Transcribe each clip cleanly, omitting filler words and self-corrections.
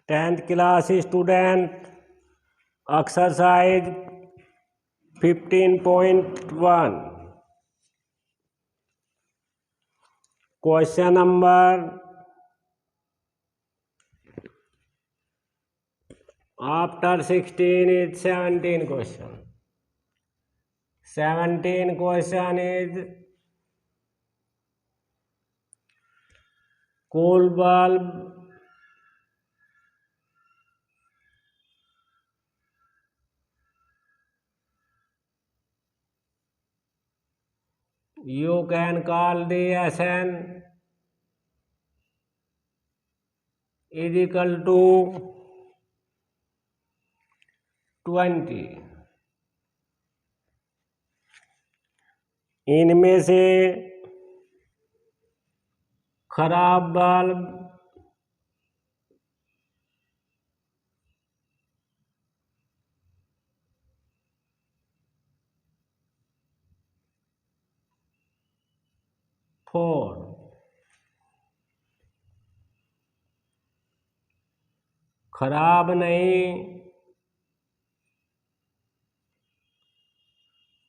10th class student, exercise 15.1, question number after 16 is 17 question. 17 question is cool bulb you can call the SN is equal to 20. इनमें से खराब bulb four, खराब नहीं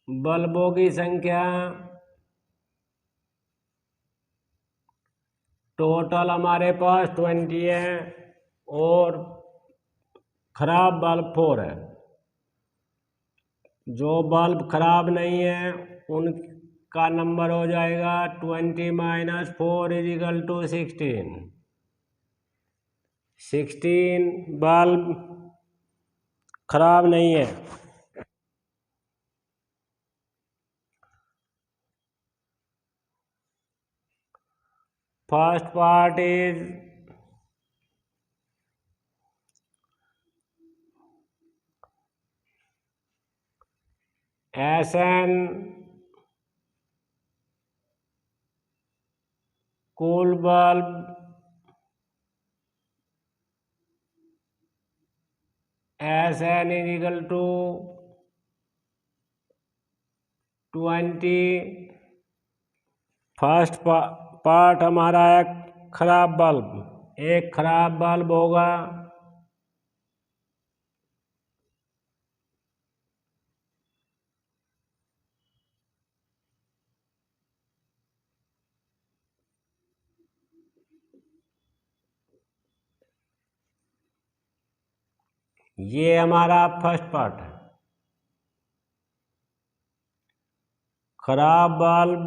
बल्बों की संख्या टोटल हमारे पास 20 है और खराब बल्ब 4 है। जो बल्ब खराब नहीं है उनका नंबर हो जाएगा 20 minus 4 is equal to 16। 16 bulb खराब नहीं है। First part is SN cool bulb SN is equal to 20। First part हमारा है खराब बल्ब, एक खराब बल्ब होगा ये हमारा फर्स्ट पार्ट है। खराब बल्ब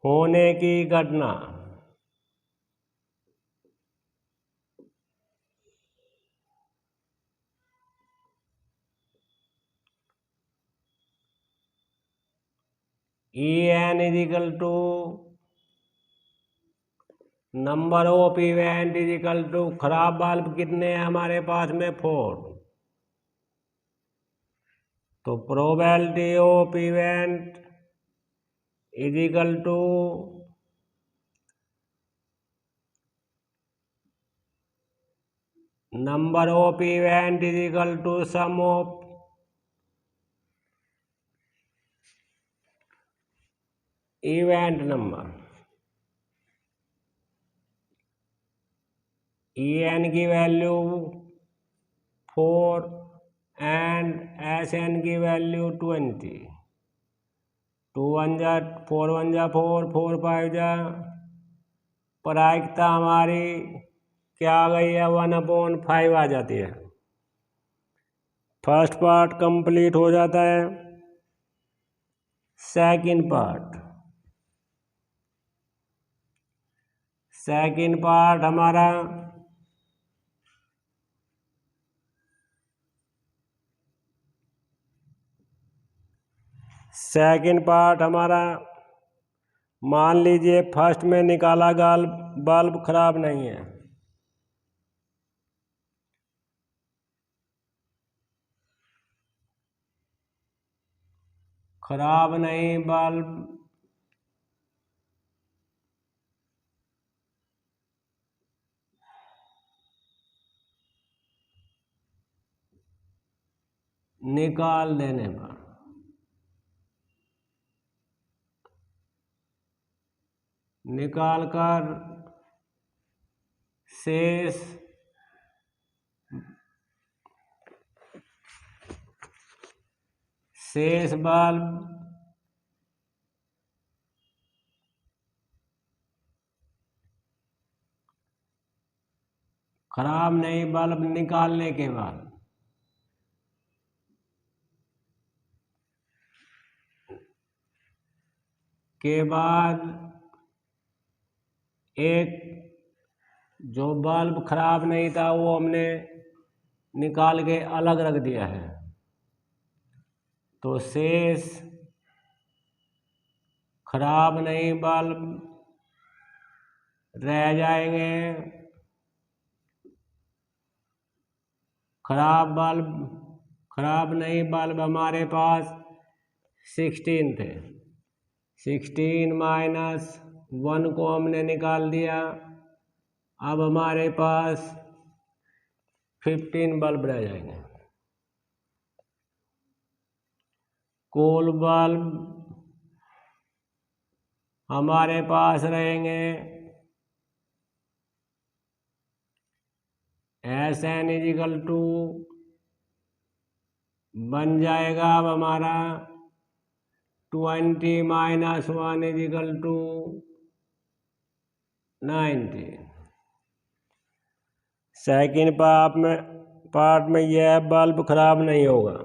होने की घटना EN is equal to number of event is equal to खराब बल्ब कितने हैं हमारे पास में 4, तो probability of event is equal to number of event is equal to sum of event number. EN की वैल्यू 4 एंड SN की value 20। 2 1 जा 4 1 जा 4 4 5 जा प्रायिकता हमारी क्या आ गई है 1/5 आ जाती है। फर्स्ट पार्ट कंप्लीट हो जाता है। सेकंड पार्ट हमारा मान लीजिए फर्स्ट में निकाला बल्ब खराब नहीं है, खराब नहीं बल्ब निकाल देने पर निकाल कर शेष बल्ब खराब नहीं बल्ब निकालने के बाद एक जो बल्ब खराब नहीं था वो हमने निकाल के अलग रख दिया है, तो शेष खराब नहीं बल्ब रह जाएंगे। खराब नहीं बल्ब हमारे पास 16 थे। 16 माइनस 1 को हमने निकाल दिया। अब हमारे पास 15 बल्ब रह जाएंगे। कुल बल्ब हमारे पास रहेंगे Sn इजिकल टू बन जाएगा अब हमारा 20 minus 1 is equal to 90। Second part में यह बल्ब खराब नहीं होगा।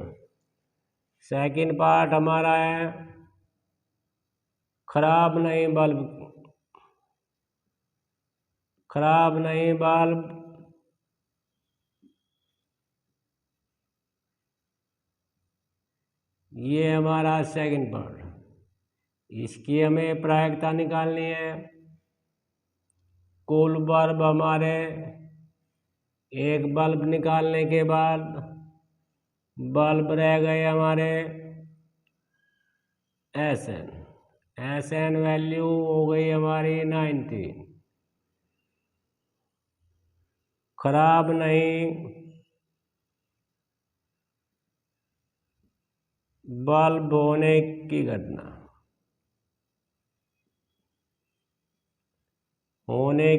सेकेंड पार्ट हमारा है खराब नहीं बल्ब ये हमारा सेकंड पार्ट। इसकी हमें प्रायिकता निकालनी है। कुल बल्ब हमारे एक बल्ब निकालने के बाद बल्ब रह गए हमारे Sn वैल्यू हो गई हमारी 90। खराब नहीं बल्ब होने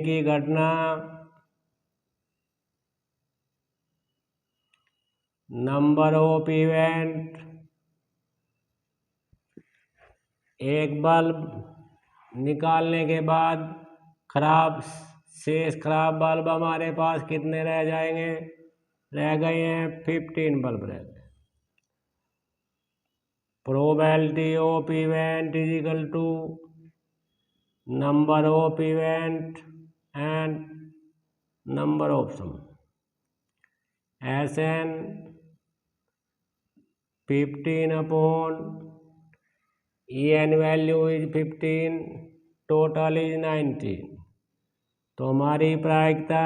की घटना नंबर ऑफ इवेंट। एक बल्ब निकालने के बाद शेष खराब बल्ब हमारे पास कितने रह जाएंगे? रह गए हैं 15 बल्ब रह गए। Probability of event is equal to number of event and number of sum. Sn 15 upon En value is 15, total is 90। तो हमारी प्रायिकता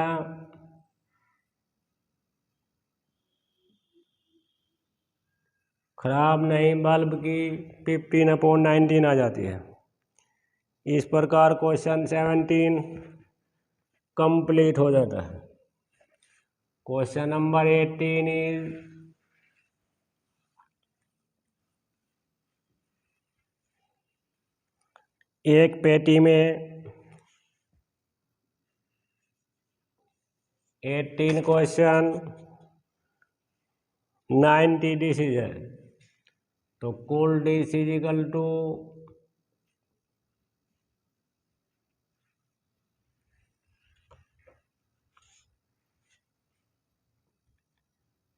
खराब नहीं बल्ब की 15/19 आ जाती है। इस प्रकार क्वेश्चन 17 कंप्लीट हो जाता है। क्वेश्चन नंबर 18 इज एक पेटी में 18 क्वेश्चन 90 डिशेज है, तो कुल डिश इज इक्वल टू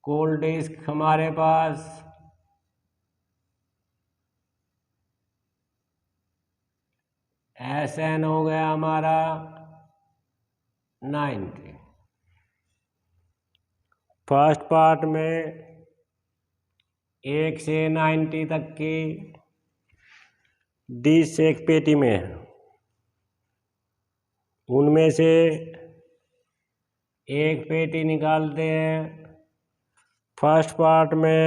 कुल डिश हमारे पास Sn हो गया हमारा 90। फर्स्ट पार्ट में 1 से 90 तक की डिश एक पेटी में है। उनमें से एक पेटी निकालते हैं। फर्स्ट पार्ट में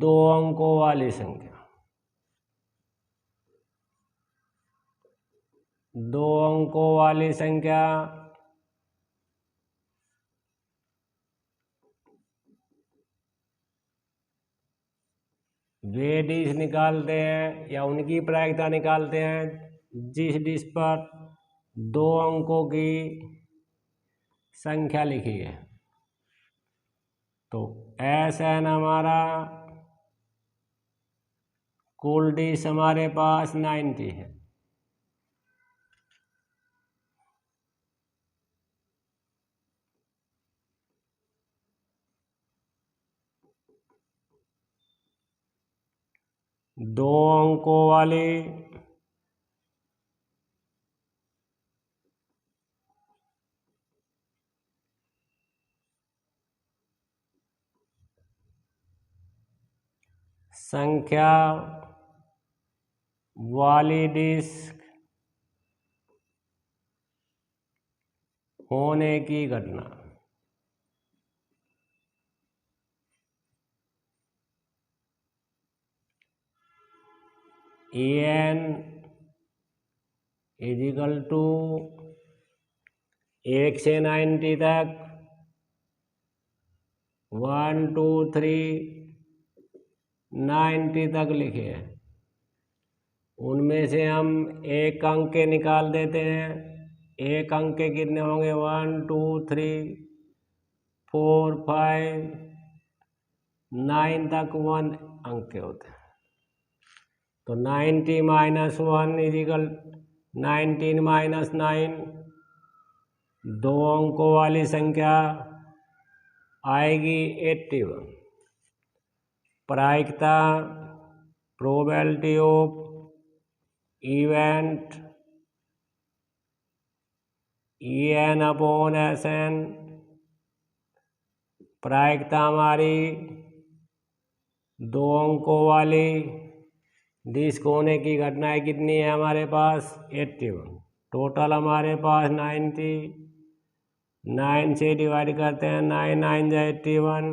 2 अंकों वाली संख्या, 2 अंकों वाली संख्या वे डिश निकालते हैं या उनकी प्रायिकता निकालते हैं जिस डिश पर 2 अंकों की संख्या लिखी है, तो SN हमारा कुल डिश हमारे पास 90 है। दो अंकों वाली संख्या वाली डिश होने की घटना। EN इजिकल टू 1 से 90 तक 1 2 3 90 तक लिखे हैं। उनमें से हम एक अंक के निकाल देते हैं। एक अंक के कितने होंगे? 1 2 3 4 5 9 तक 1 अंक के होते हैं। तो 90 माइनस 1 इजिकल 19 माइनस 9, 2 अंकों वाली संख्या आएगी 81। प्रायिकता probability of event EN upon SN। प्रायिकता हमारी 2 अंकों वाली डिश होने की घटनाएं कितनी है हमारे पास? 81। टोटल हमारे पास 90। 9 से डिवाइड करते हैं, 9 9 जा 81,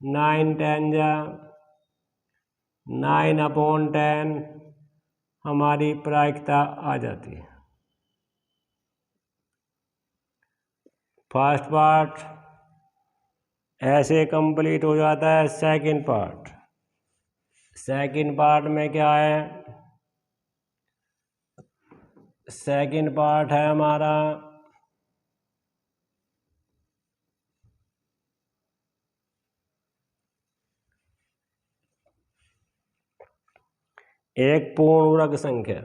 9 10 जा 9 अपॉन 10 हमारी प्रायिकता आ जाती है। फर्स्ट पार्ट ऐसे कंप्लीट हो जाता है। सेकंड पार्ट में क्या है? सेकंड पार्ट है हमारा एक पूर्ण वर्ग संख्या।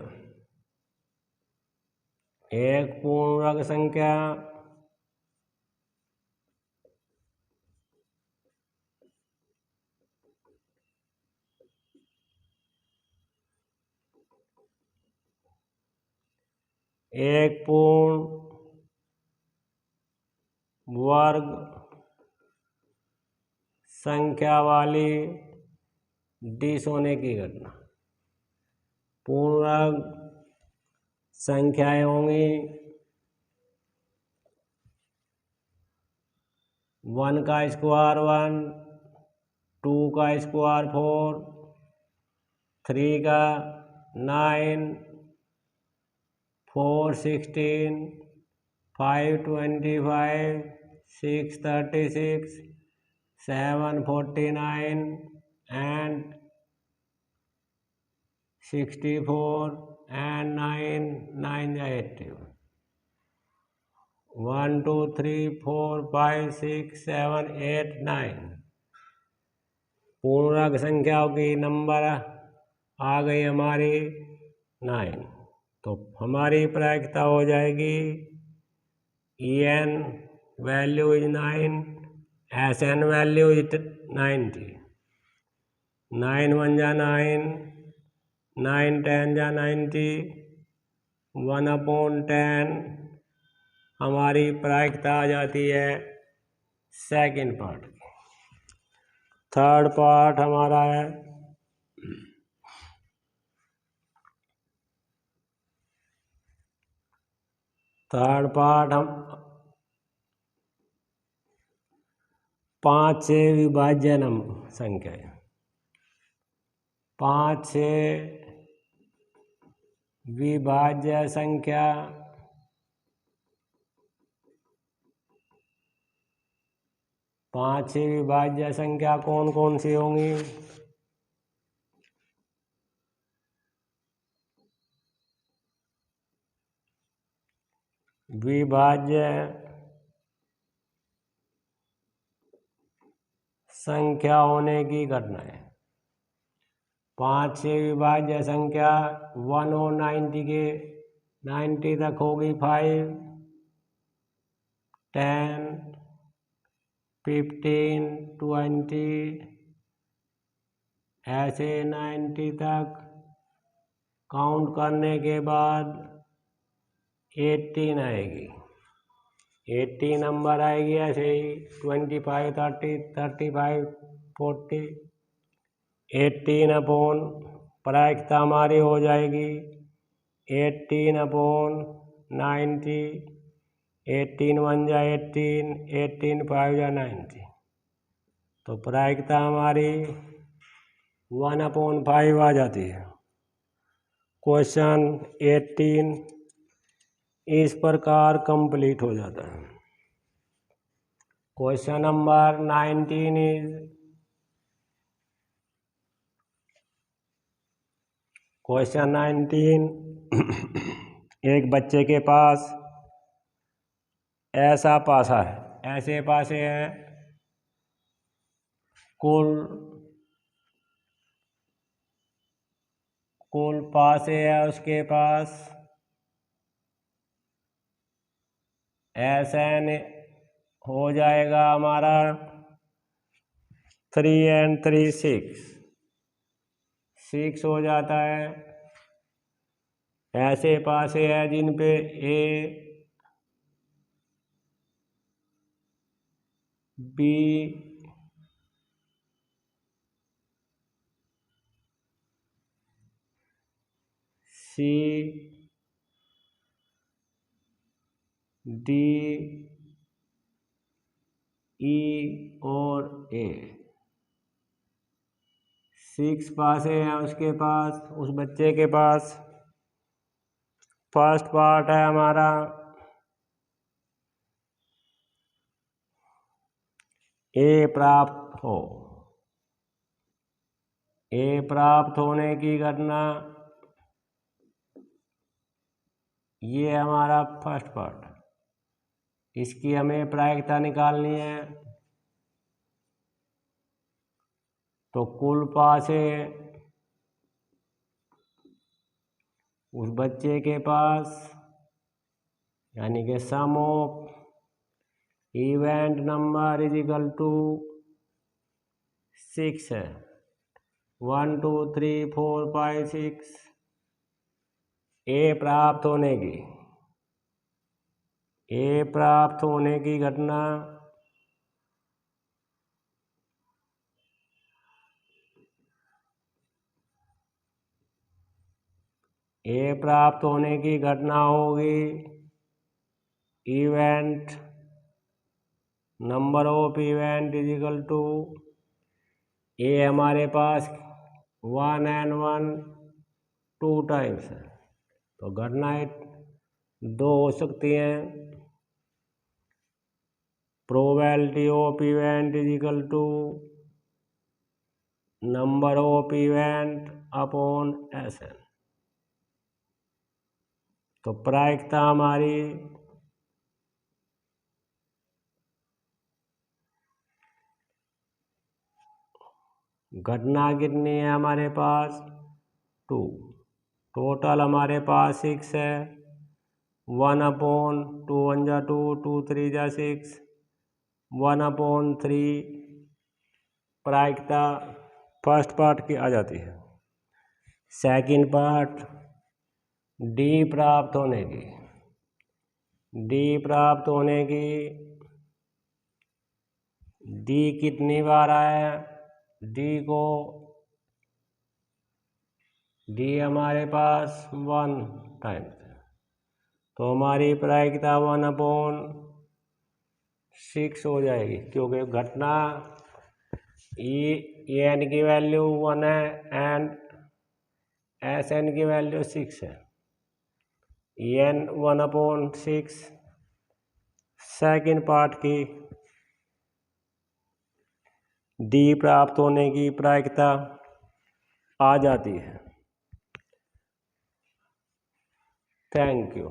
एक पूर्ण वर्ग संख्या एक पूर्ण वर्ग संख्या वाली डिश होने की घटना। पूर्ण वर्ग संख्याएं होंगी 1 का स्क्वायर 1, 2 का स्क्वायर 4, 3 का 9, 4 16, 5 25, 6 36, 7 49 and 64 and 9 जा 80। 1 2 3 4 5 6 7 8 9 पूर्णांक संख्याओं की नंबर आ गई हमारी 9। तो हमारी प्रायिकता हो जाएगी EN value is 9, SN value is 90। 9 1 जा 9, 9 10 जा 90, 1 अपॉन 10 हमारी प्रायिकता आ जाती है सेकंड पार्ट की। थर्ड पार्ट हमारा है हम 5 से विभाज्य संख्या। 5 से विभाज्य संख्या पांच से विभाज्य संख्या कौन कौन सी होंगी? विभाज्य संख्या होने की घटना है। 5 से विभाज्य संख्या 1 और 90 के 90 तक होगी 5, 10, 15, 20 ऐसे 90 तक काउंट करने के बाद 18 आएगी। 80 नंबर आएगी। ऐसे ही 25, 30, 35, 40 18 प्रायिकता हमारी हो जाएगी 18/90। 18 1 जा 18, 18 5 जा 90। तो प्रायिकता हमारी 1/5 आ जाती है। क्वेश्चन 18 इस प्रकार कंप्लीट हो जाता है। क्वेश्चन नंबर 19 इज क्वेश्चन 19 एक बच्चे के पास ऐसा पासा है, ऐसे पासे हैं कुल पासे है उसके पास SN हो जाएगा हमारा 3 and 3 6 हो जाता है। ऐसे पासे है जिन पे A B C D E और A 6 पासे हैं उसके पास, उस बच्चे के पास। फर्स्ट पार्ट है हमारा A प्राप्त हो। A प्राप्त होने की घटना, ये हमारा फर्स्ट पार्ट। इसकी हमें प्रायिकता निकालनी है। तो कुल पासे उस बच्चे के पास यानी कि sum of event number is equal to 6 है। 1 2 3 4 5 6 A प्राप्त होने की घटना A प्राप्त होने की घटना होगी event number of event is equal to A हमारे पास 1 and 1 2 टाइम्स है। तो घटनाएं 2 हो सकती हैं। Probability of event is equal to number of event upon SN। तो प्रायिकता हमारी घटना कितनी है हमारे पास 2। टोटल हमारे पास 6 है। 1/2 1 जा 2 2 3 जा 6 1/3 प्रायिकता फर्स्ट पार्ट की आ जाती है। सेकंड पार्ट D प्राप्त होने की D कितनी बार आया D हमारे पास 1 टाइम। तो हमारी प्रायिकता 1/6 हो जाएगी, क्योंकि घटना EN की वैल्यू 1 है एंड SN की वैल्यू 6 है। EN 1/6 सेकेंड पार्ट की D प्राप्त होने की प्रायिकता आ जाती है। Thank you.